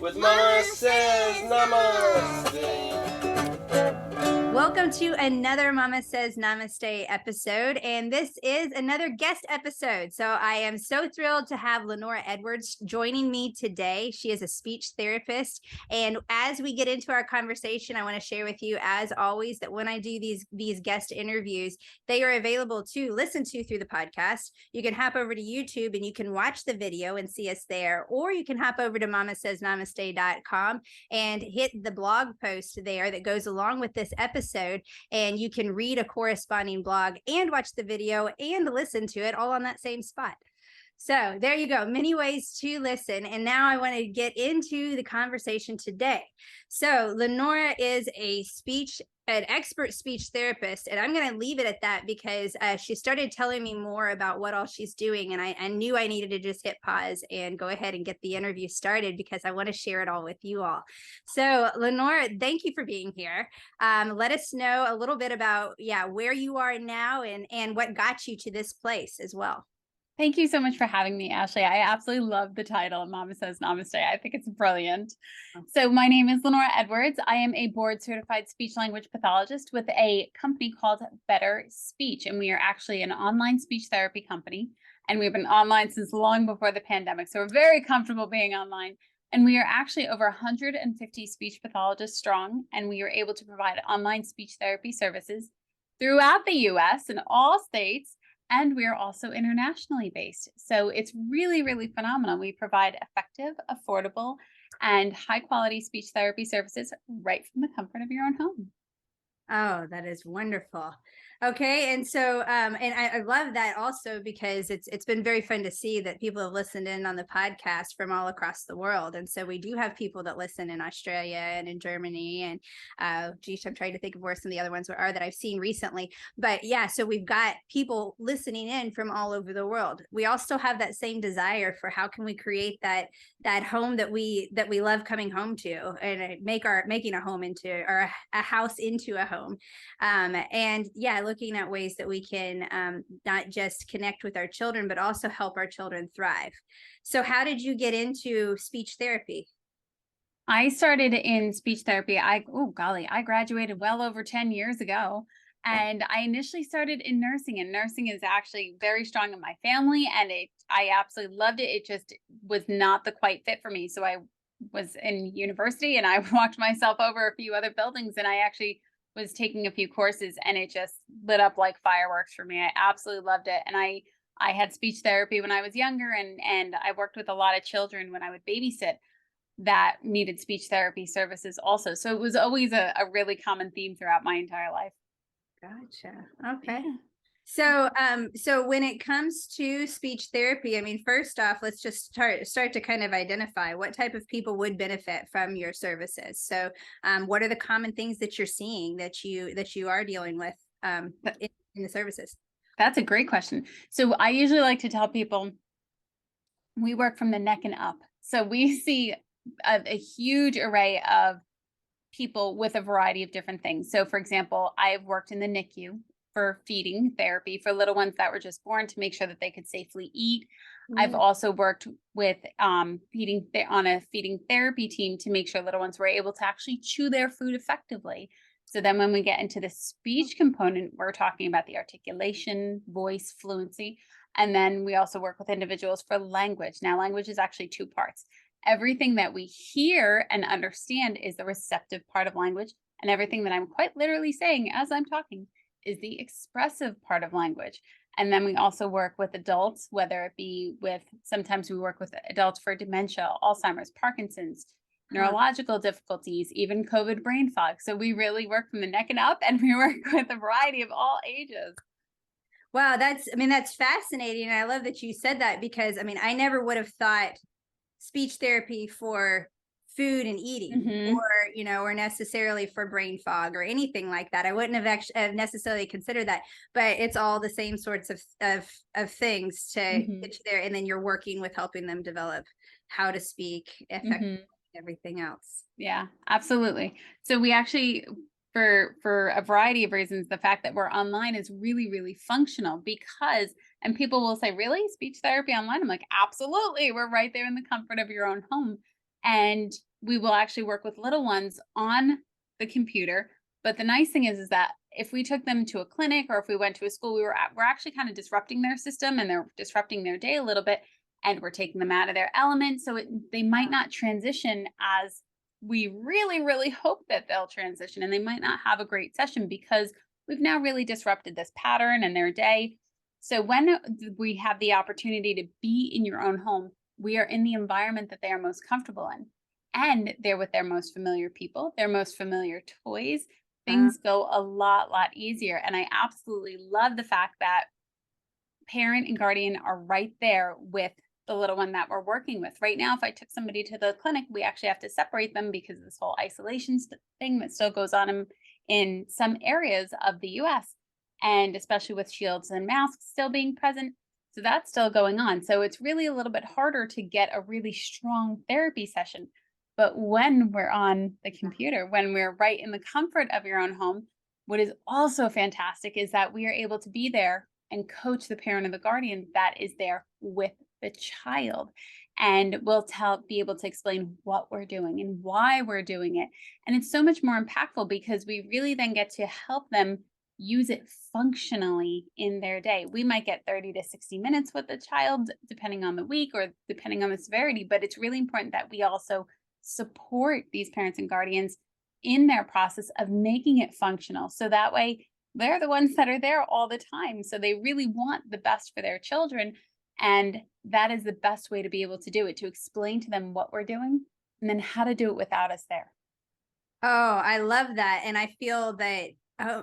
with Mama Says Namaste. Welcome to another Mama Says Namaste episode, and this is another guest episode. So I am so thrilled to have Lenora Edwards joining me today. She is a speech therapist, and as we get into our conversation, I want to share with you, as always, that when I do these guest interviews, they are available to listen to through the podcast. You can hop over to YouTube and you can watch the video and see us there, or you can hop over to mamasaysnamaste.com and hit the blog post there that goes along with this episode, and you can read a corresponding blog and watch the video and listen to it all on that same spot. So there you go, many ways to listen. And now I want to get into the conversation today. So Lenora is an expert speech therapist, and I'm going to leave it at that because she started telling me more about what all she's doing, and I knew I needed to just hit pause and go ahead and get the interview started because I want to share it all with you all. So Lenora, thank you for being here. Let us know a little bit about where you are now and what got you to this place as well. Thank you so much for having me, Ashley. I absolutely love the title, Mama Says Namaste. I think it's brilliant. So my name is Lenora Edwards. I am a board-certified speech-language pathologist with a company called Betterspeech, and we are actually an online speech therapy company, and we've been online since long before the pandemic, so we're very comfortable being online. And we are actually over 150 speech pathologists strong, and we are able to provide online speech therapy services throughout the U.S. in all states. And we are also internationally based. So it's really, really phenomenal. We provide effective, affordable, and high quality speech therapy services right from the comfort of your own home. Oh, that is wonderful. Okay, and so and I love that also because it's been very fun to see that people have listened in on the podcast from all across the world, and so we do have people that listen in Australia and in Germany, and I'm trying to think of where some of the other ones are that I've seen recently. But yeah, so we've got people listening in from all over the world. We all still have that same desire for how can we create that home that we love coming home to, and making a home into, or a house into a home. And yeah, looking at ways that we can not just connect with our children, but also help our children thrive. So how did you get into speech therapy? I started in speech therapy. I graduated well over 10 years ago. And I initially started in nursing, and nursing is actually very strong in my family, and I absolutely loved it. It just was not the quite fit for me. So I was in university and I walked myself over a few other buildings, and I actually was taking a few courses, and it just lit up like fireworks for me. I absolutely loved it. And I had speech therapy when I was younger, and I worked with a lot of children when I would babysit that needed speech therapy services also. So it was always a really common theme throughout my entire life. Gotcha. Okay. Yeah. So when it comes to speech therapy, I mean, first off, let's just start to kind of identify what type of people would benefit from your services. So what are the common things that you're seeing that you are dealing with in the services? That's a great question. So I usually like to tell people we work from the neck and up. So we see a huge array of people with a variety of different things. So for example, I've worked in the NICU for feeding therapy for little ones that were just born to make sure that they could safely eat. I've also worked with on a feeding therapy team to make sure little ones were able to actually chew their food effectively. So then when we get into the speech component, we're talking about the articulation, voice, fluency. And then we also work with individuals for language. Now, language is actually two parts. Everything that we hear and understand is the receptive part of language, and everything that I'm quite literally saying as I'm talking is the expressive part of language. And then we also work with adults, whether it be sometimes we work with adults for dementia, Alzheimer's, Parkinson's, neurological difficulties, even COVID brain fog. So we really work from the neck and up, and we work with a variety of all ages. Wow, that's fascinating. And I love that you said that because I never would have thought speech therapy for food and eating, or necessarily for brain fog or anything like that. I wouldn't have actually necessarily considered that, but it's all the same sorts of things to get you there. And then you're working with helping them develop how to speak effectively, everything else. Yeah, absolutely. So we actually, for a variety of reasons, the fact that we're online is really, really functional because, and people will say, really, speech therapy online? I'm like, absolutely. We're right there in the comfort of your own home. And we will actually work with little ones on the computer. But the nice thing is that if we took them to a clinic or if we went to a school, we're actually kind of disrupting their system and they're disrupting their day a little bit, and we're taking them out of their element. So they might not transition as we really, really hope that they'll transition, and they might not have a great session because we've now really disrupted this pattern in their day. So when we have the opportunity to be in your own home, we are in the environment that they are most comfortable in, and they're with their most familiar people, their most familiar toys. Things go a lot easier. And I absolutely love the fact that parent and guardian are right there with the little one that we're working with. Right now, if I took somebody to the clinic, we actually have to separate them because of this whole isolation thing that still goes on in some areas of the US, and especially with shields and masks still being present. So that's still going on. So it's really a little bit harder to get a really strong therapy session. But when we're on the computer, when we're right in the comfort of your own home, what is also fantastic is that we are able to be there and coach the parent or the guardian that is there with the child. And we'll be able to explain what we're doing and why we're doing it. And it's so much more impactful because we really then get to help them use it functionally in their day. We might get 30 to 60 minutes with the child, depending on the week or depending on the severity, but it's really important that we also support these parents and guardians in their process of making it functional. So that way they're the ones that are there all the time. So they really want the best for their children. And that is the best way to be able to do it, to explain to them what we're doing and then how to do it without us there. Oh, I love that. And I feel that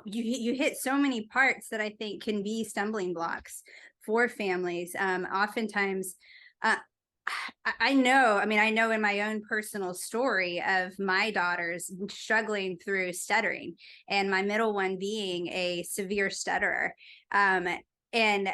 you hit so many parts that I think can be stumbling blocks for families. Oftentimes, I know in my own personal story of my daughters struggling through stuttering, and my middle one being a severe stutterer. And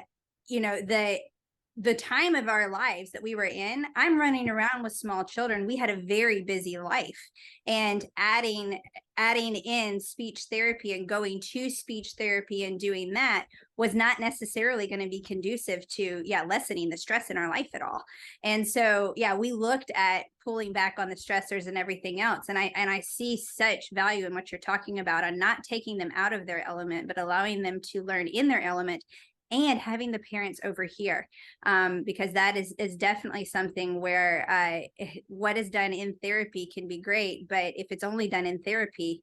the time of our lives that we were in, I'm running around with small children. We had a very busy life, and adding in speech therapy and going to speech therapy and doing that was not necessarily going to be conducive to lessening the stress in our life at all. And so we looked at pulling back on the stressors and everything else, and I see such value in what you're talking about on not taking them out of their element, but allowing them to learn in their element and having the parents over here, because that is definitely something where what is done in therapy can be great, but if it's only done in therapy,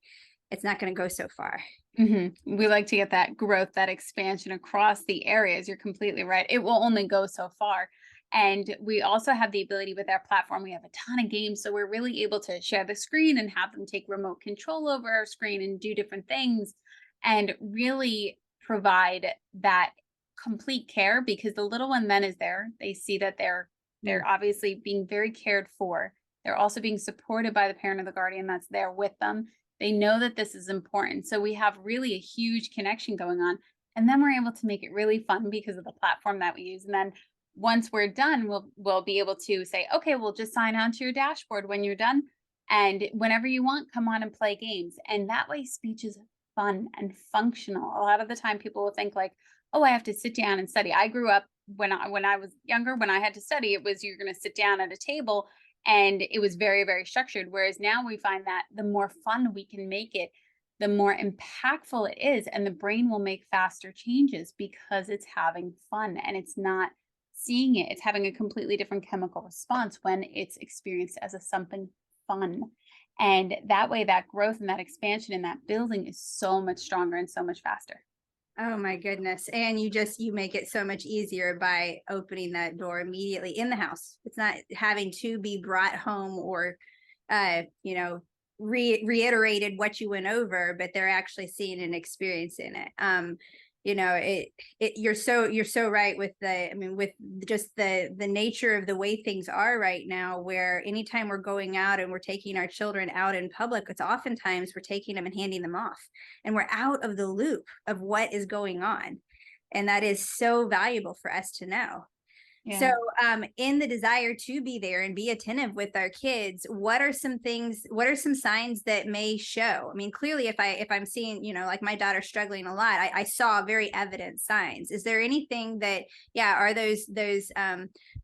it's not going to go so far. Mm-hmm. We like to get that growth, that expansion across the areas. You're completely right. It will only go so far. And we also have the ability with our platform, we have a ton of games. So we're really able to share the screen and have them take remote control over our screen and do different things and really provide that complete care, because the little one then is there. They see that they're obviously being very cared for. They're also being supported by the parent or the guardian that's there with them. They know that this is important. So we have really a huge connection going on. And then we're able to make it really fun because of the platform that we use. And then once we're done, we'll be able to say, okay, we'll just sign on to your dashboard when you're done. And whenever you want, come on and play games. And that way speech is fun and functional. A lot of the time people will think like, oh, I have to sit down and study. I grew up when I was younger, when I had to study, it was you're going to sit down at a table and it was very, very structured. Whereas now we find that the more fun we can make it, the more impactful it is. And the brain will make faster changes because it's having fun and it's not seeing it. It's having a completely different chemical response when it's experienced as something fun. And that way, that growth and that expansion and that building is so much stronger and so much faster. Oh my goodness. And you make it so much easier by opening that door immediately in the house. It's not having to be brought home or, reiterated what you went over, but they're actually seeing and experiencing it. You're so right with with just the nature of the way things are right now, where anytime we're going out and we're taking our children out in public, it's oftentimes we're taking them and handing them off, and we're out of the loop of what is going on. And that is so valuable for us to know. So, in the desire to be there and be attentive with our kids, what are some signs that may show? I mean, clearly if I'm seeing, like my daughter struggling a lot, I saw very evident signs. Is there anything that, are those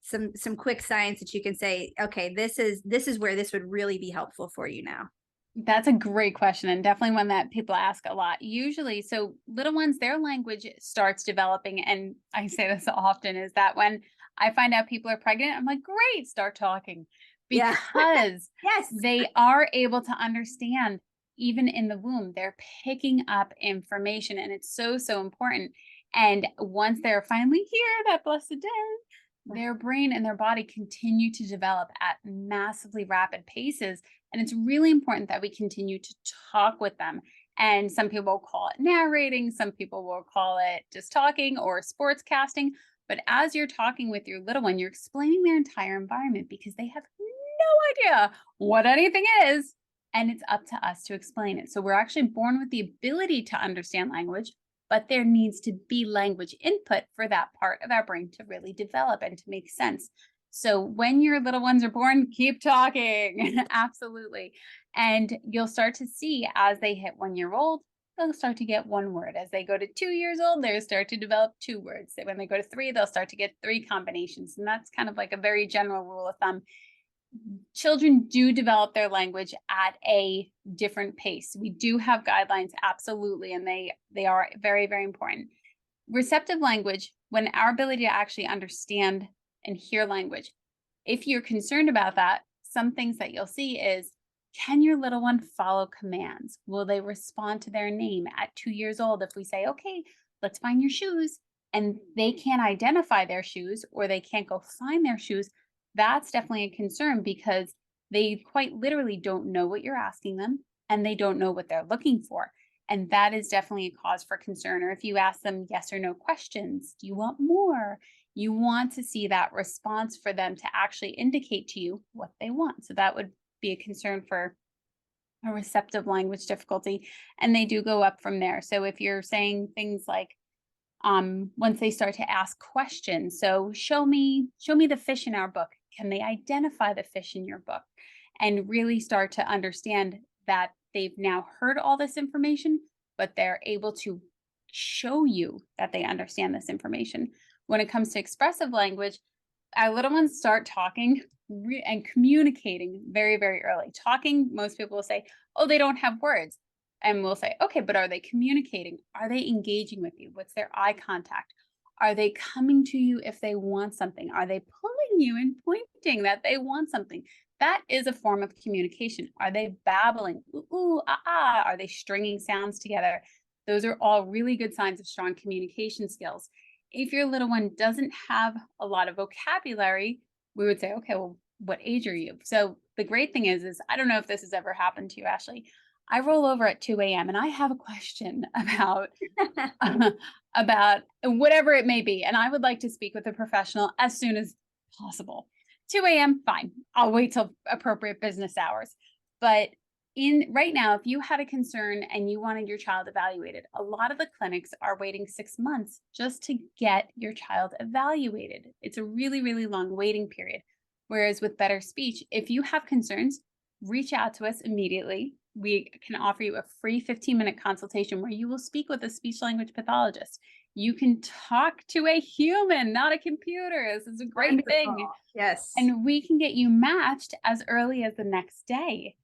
some quick signs that you can say, okay, this is where this would really be helpful for you now? That's a great question, and definitely one that people ask a lot. Usually, so little ones, their language starts developing, and I say this often, is that when I find out people are pregnant, I'm like, great, start talking. Yeah. Because Yes. they are able to understand even in the womb. They're picking up information, and it's so, so important. And once they're finally here, that blessed day, their brain and their body continue to develop at massively rapid paces. And it's really important that we continue to talk with them. And some people will call it narrating, some people will call it just talking or sportscasting. But as you're talking with your little one, you're explaining their entire environment because they have no idea what anything is. And it's up to us to explain it. So we're actually born with the ability to understand language, but there needs to be language input for that part of our brain to really develop and to make sense. So when your little ones are born, keep talking. Absolutely. And you'll start to see as they hit 1 year old, they'll start to get one word. As they go to 2 years old, they'll start to develop 2 words. When they go to 3, they'll start to get 3 combinations. And that's kind of like a very general rule of thumb. Children do develop their language at a different pace. We do have guidelines, absolutely, and they are very, very important. Receptive language, when our ability to actually understand and hear language, if you're concerned about that, some things that you'll see is, can your little one follow commands? Will they respond to their name at 2 years old? If we say, okay, let's find your shoes, and they can't identify their shoes or they can't go find their shoes, that's definitely a concern because they quite literally don't know what you're asking them and they don't know what they're looking for. And that is definitely a cause for concern. Or if you ask them yes or no questions, do you want more? You want to see that response for them to actually indicate to you what they want. So that would be a concern for a receptive language difficulty. And they do go up from there. So if you're saying things like, once they start to ask questions, so show me the fish in our book. Can they identify the fish in your book? And really start to understand that they've now heard all this information, but they're able to show you that they understand this information. When it comes to expressive language, our little ones start talking and communicating very, very early. Talking, most people will say, oh, they don't have words. And we'll say, okay, but are they communicating? Are they engaging with you? What's their eye contact? Are they coming to you if they want something? Are they pulling you and pointing that they want something? That is a form of communication. Are they babbling? Ooh, ooh, ah, ah. Are they stringing sounds together? Those are all really good signs of strong communication skills. If your little one doesn't have a lot of vocabulary, we would say, okay, well, what age are you? So the great thing is I don't know if this has ever happened to you, Ashley. I roll over at 2 a.m. and I have a question about about whatever it may be, and I would like to speak with a professional as soon as possible. 2 a.m., fine. I'll wait till appropriate business hours. But right now, if you had a concern and you wanted your child evaluated, a lot of the clinics are waiting 6 months just to get your child evaluated. It's a really, really long waiting period. Whereas with Betterspeech, if you have concerns, reach out to us immediately. We can offer you a free 15-minute consultation where you will speak with a speech language pathologist. You can talk to a human, not a computer. This is a great thing. Yes. And we can get you matched as early as the next day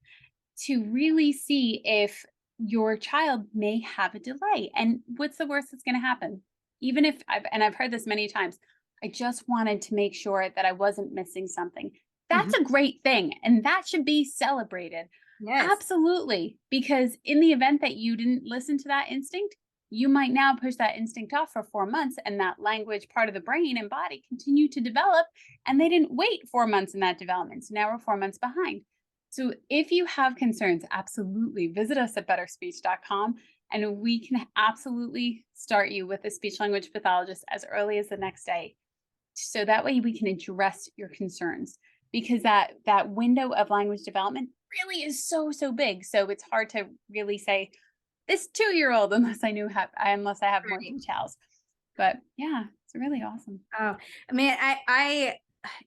to really see if your child may have a delay. And what's the worst that's going to happen? Even if I've heard this many times, I just wanted to make sure that I wasn't missing something. That's a great thing. And that should be celebrated. Yes. Absolutely. Because in the event that you didn't listen to that instinct, you might now push that instinct off for 4 months and that language part of the brain and body continue to develop. And they didn't wait 4 months in that development. So now we're 4 months behind. So if you have concerns, absolutely visit us at betterspeech.com and we can absolutely start you with a speech language pathologist as early as the next day. So that way we can address your concerns, because that window of language development really is so big. So it's hard to really say this 2-year-old unless I have more details. But yeah, It's really awesome. Oh, I mean,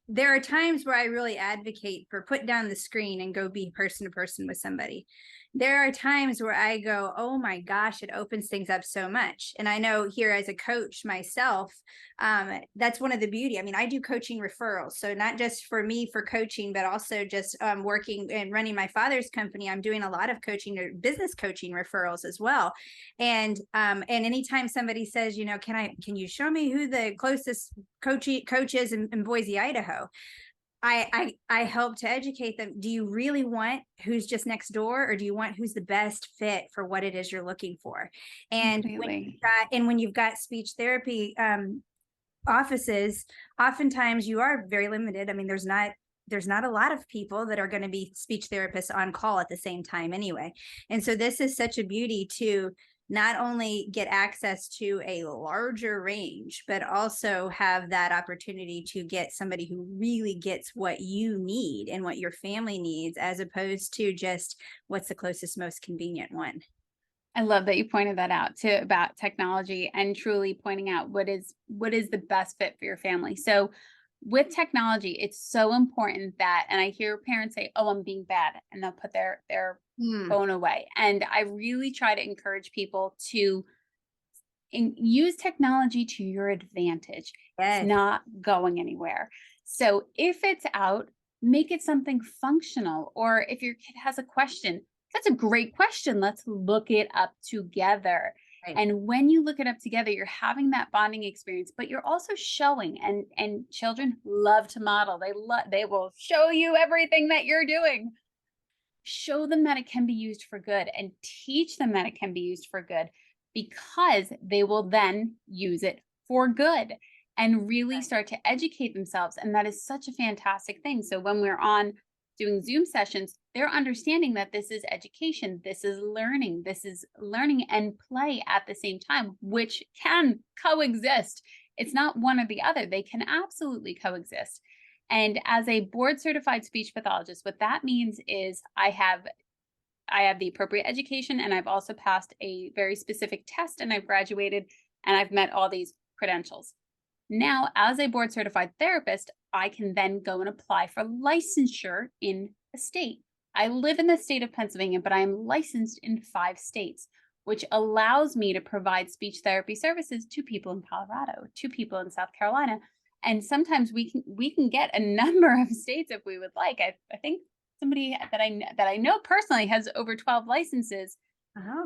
there are times where I really advocate for put down the screen and go be person to person with somebody. There are times where I go, oh my gosh, it opens things up so much. And I know here as a coach myself, that's one of the beauty. I mean, I do coaching referrals. So not just for me for coaching, but also just working and running my father's company. I'm doing a lot of coaching or business coaching referrals as well. And anytime somebody says, you know, can you show me who the closest coach is in Boise, Idaho? I help to educate them. Do you really want who's just next door, or do you want who's the best fit for what it is you're looking for? And Completely. when you've got speech therapy offices, oftentimes you are very limited. I mean, there's not a lot of people that are going to be speech therapists on call at the same time anyway. And so this is such a beauty to not only get access to a larger range, but also have that opportunity to get somebody who really gets what you need and what your family needs, as opposed to just what's the closest, most convenient one. I love that you pointed that out too about technology and truly pointing out what is the best fit for your family. So with technology, it's so important that, and I hear parents say, "Oh, I'm being bad," and they'll put their phone away. And I really try to encourage people to use technology to your advantage. Yes. It's not going anywhere. So if it's out, make it something functional. Or if your kid has a question, that's a great question. Let's look it up together. Right. And when you look it up together, you're having that bonding experience, but you're also showing, and children love to model. They will show you everything that you're doing. Show them that it can be used for good and teach them that it can be used for good, because they will then use it for good and really start to educate themselves. And that is such a fantastic thing. So when we're on doing Zoom sessions, they're understanding that this is education, this is learning and play at the same time, which can coexist. It's not one or the other. They can absolutely coexist. And as a board certified speech pathologist, what that means is I have the appropriate education, and I've also passed a very specific test, and I've graduated, and I've met all these credentials. Now, as a board certified therapist, I can then go and apply for licensure in a state. I live in the state of Pennsylvania, but I am licensed in 5 states, which allows me to provide speech therapy services to people in Colorado, to people in South Carolina. And sometimes we can get a number of states if we would like. I think somebody that I know personally has over 12 licenses,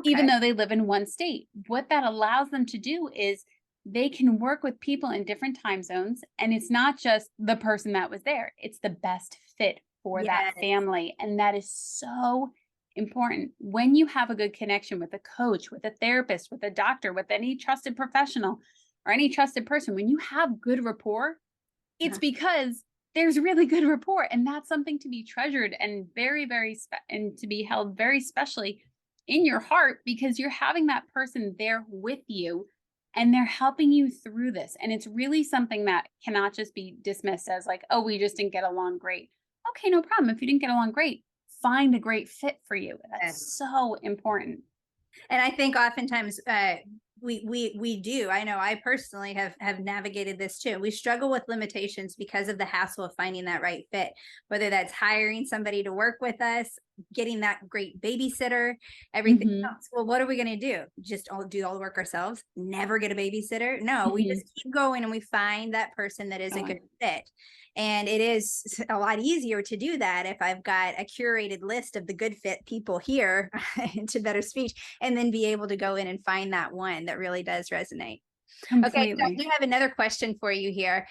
even though they live in one state. What that allows them to do is they can work with people in different time zones, and it's not just the person that was there. It's the best fit for that family. And that is so important. When you have a good connection with a coach, with a therapist, with a doctor, with any trusted professional or any trusted person, when you have good rapport, it's because there's really good rapport. And that's something to be treasured and and to be held very specially in your heart, because you're having that person there with you and they're helping you through this. And it's really something that cannot just be dismissed as like, oh, we just didn't get along great. Okay, no problem. If you didn't get along great, find a great fit for you. That's so important. And I think oftentimes we do. I know I personally have navigated this too. We struggle with limitations because of the hassle of finding that right fit, whether that's hiring somebody to work with us, getting that great babysitter, everything else. Well, what are we going to do? Just do all the work ourselves? Never get a babysitter? No, we just keep going and we find that person that is a good fit. And it is a lot easier to do that if I've got a curated list of the good fit people here to Betterspeech, and then be able to go in and find that one that really does resonate. Completely. Okay, so I do have another question for you here.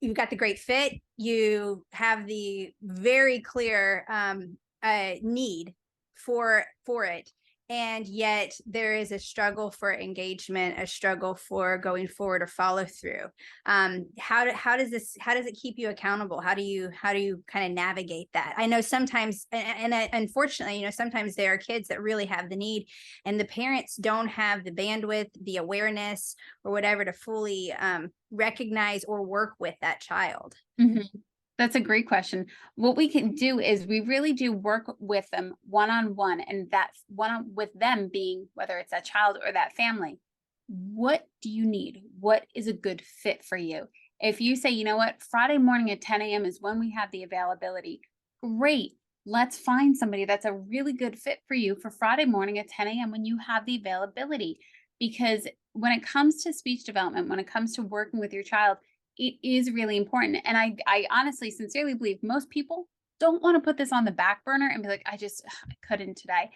You've got the great fit. You have the very clear need for it. And yet there is a struggle for engagement, a struggle for going forward or follow through. How does it keep you accountable? How do you kind of navigate that? I know sometimes, and unfortunately, sometimes there are kids that really have the need, and the parents don't have the bandwidth, the awareness, or whatever to fully recognize or work with that child. That's a great question. What we can do is we really do work with them one-on-one, and that's with them being, whether it's that child or that family, what do you need? What is a good fit for you? If you say, you know what, Friday morning at 10 a.m. is when we have the availability, great. Let's find somebody that's a really good fit for you for Friday morning at 10 a.m. when you have the availability. Because when it comes to speech development, when it comes to working with your child, it is really important. And I honestly, sincerely believe most people don't want to put this on the back burner and be like, I couldn't today.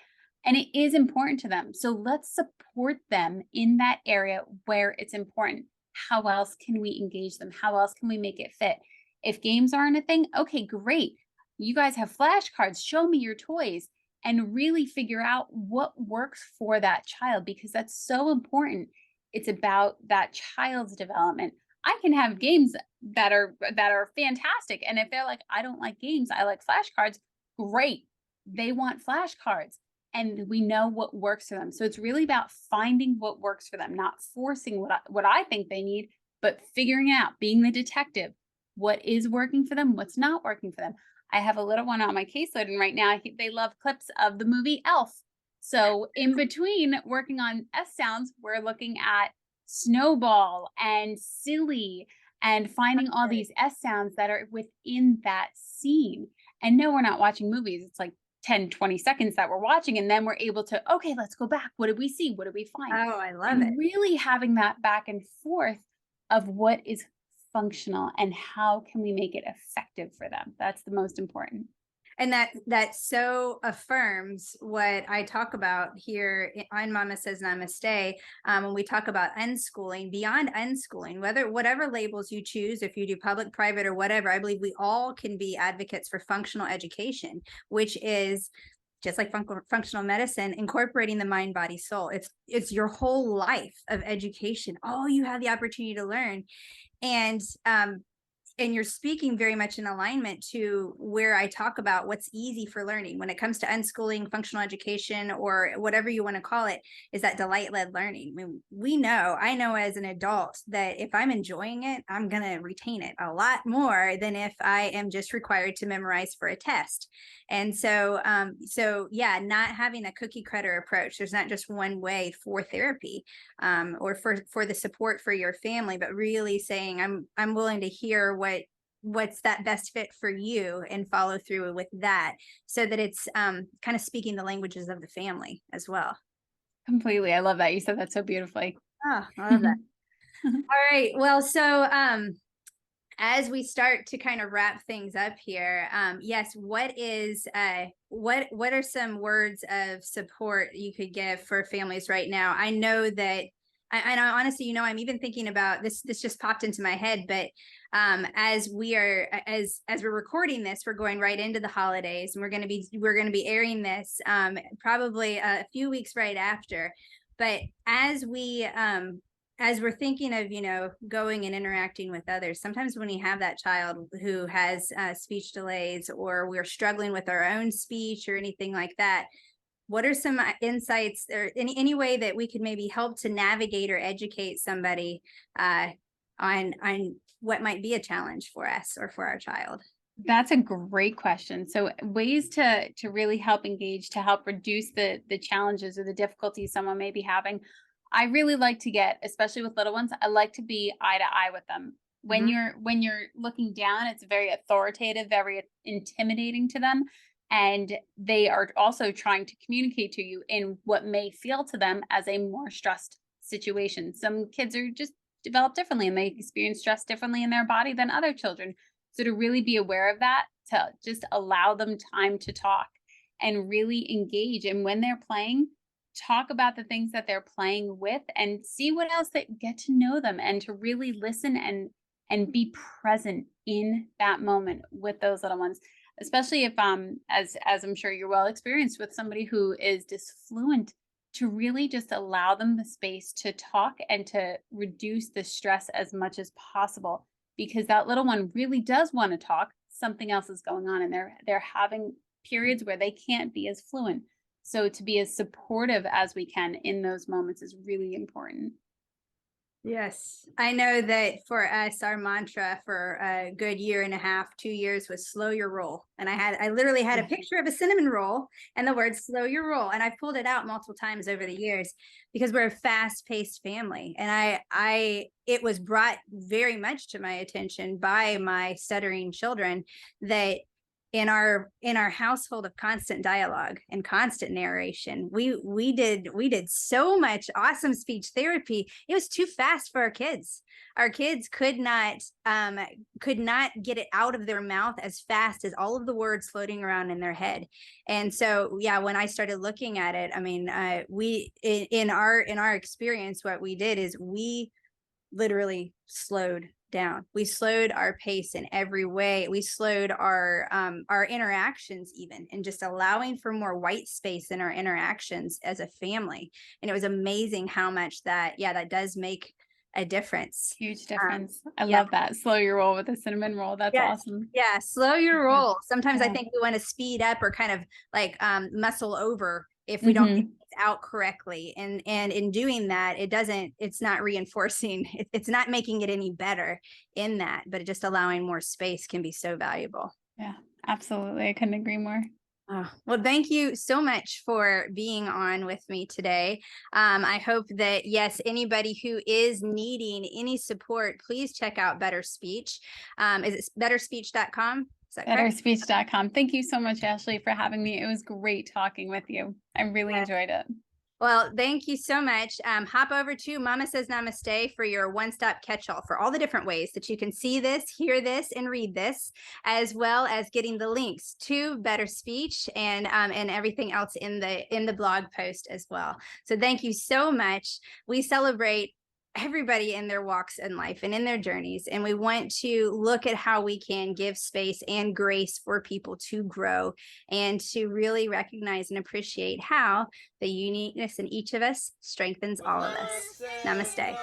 And it is important to them. So let's support them in that area where it's important. How else can we engage them? How else can we make it fit? If games aren't a thing, okay, great. You guys have flashcards. Show me your toys and really figure out what works for that child, because that's so important. It's about that child's development. I can have games that are fantastic. And if they're like, I don't like games, I like flashcards, great. They want flashcards. And we know what works for them. So it's really about finding what works for them, not forcing what I think they need, but figuring out, being the detective, what is working for them, what's not working for them. I have a little one on my caseload, and right now they love clips of the movie Elf. So in between working on S sounds, we're looking at snowball and silly and finding all these S sounds that are within that scene. And no, we're not watching movies. It's like 10, 20 seconds that we're watching. And then we're able to, okay, let's go back. What did we see? What did we find? Oh, I love and it. really having that back and forth of what is functional and how can we make it effective for them. That's the most important. And that so affirms what I talk about here on Mama Says Namaste. When we talk about unschooling, beyond unschooling, whatever labels you choose, if you do public, private, or whatever, I believe we all can be advocates for functional education, which is just like functional medicine, incorporating the mind, body, soul. It's your whole life of education. Oh, you have the opportunity to learn. And you're speaking very much in alignment to where I talk about what's easy for learning when it comes to unschooling, functional education, or whatever you want to call it, is that delight-led learning. I mean, I know as an adult that if I'm enjoying it, I'm going to retain it a lot more than if I am just required to memorize for a test. And so yeah, not having a cookie cutter approach. There's not just one way for therapy or for the support for your family, but really saying, I'm willing to hear what's that best fit for you and follow through with that, so that it's kind of speaking the languages of the family as well. Completely. I love that. You said that so beautifully. Oh, I love that. All right. Well, so as we start to kind of wrap things up here, yes, what are some words of support you could give for families right now? I know that, and I honestly, I'm even thinking about this just popped into my head, but as we're recording this, we're going right into the holidays, and we're going to be airing this probably a few weeks right after. But as we're thinking of, going and interacting with others, sometimes when you have that child who has speech delays, or we're struggling with our own speech or anything like that, what are some insights or any way that we could maybe help to navigate or educate somebody on what might be a challenge for us or for our child? That's a great question. So ways to really help engage, to help reduce the challenges or the difficulties someone may be having. I really like to get, especially with little ones, I like to be eye to eye with them. When you're looking down, it's very authoritative, very intimidating to them. And they are also trying to communicate to you in what may feel to them as a more stressed situation. Some kids are just developed differently, and they experience stress differently in their body than other children. So to really be aware of that, to just allow them time to talk and really engage. And when they're playing, talk about the things that they're playing with and see what else, that get to know them, and to really listen and be present in that moment with those little ones. Especially if as I'm sure you're well experienced with somebody who is disfluent, to really just allow them the space to talk and to reduce the stress as much as possible, because that little one really does want to talk. Something else is going on, and they're having periods where they can't be as fluent. So to be as supportive as we can in those moments is really important. Yes, I know that for us, our mantra for a good year and a half, 2 years was slow your roll. And I literally had a picture of a cinnamon roll and the word slow your roll. And I pulled it out multiple times over the years because we're a fast paced family. And it was brought very much to my attention by my stuttering children that in our household of constant dialogue and constant narration, we did so much awesome speech therapy. It was too fast for our kids could not get it out of their mouth as fast as all of the words floating around in their head. And so yeah, when I started looking at it, I mean, we in our experience, what we did is we literally slowed down. We slowed our pace in every way. We slowed our interactions even, and just allowing for more white space in our interactions as a family. And it was amazing how much that does make a difference. Huge difference. I yeah. love that. Slow your roll with a cinnamon roll. That's Yes. awesome. Yeah, slow your roll. Sometimes I Yeah. think we want to speed up or kind of like muscle over if we don't get it out correctly. And in doing that, it's not reinforcing, it's not making it any better in that, but just allowing more space can be so valuable. Yeah, absolutely. I couldn't agree more. Oh, well, thank you so much for being on with me today. I hope that, yes, anybody who is needing any support, please check out Betterspeech. Is it betterspeech.com? Is that correct? Betterspeech.com. Thank you so much, Ashley, for having me. It was great talking with you. I really enjoyed it. Well, thank you so much. Hop over to Mama Says Namaste for your one-stop catch-all for all the different ways that you can see this, hear this, and read this, as well as getting the links to Betterspeech and everything else in the blog post as well. So thank you so much. We celebrate everybody in their walks in life and in their journeys. And we want to look at how we can give space and grace for people to grow and to really recognize and appreciate how the uniqueness in each of us strengthens all of us. Namaste.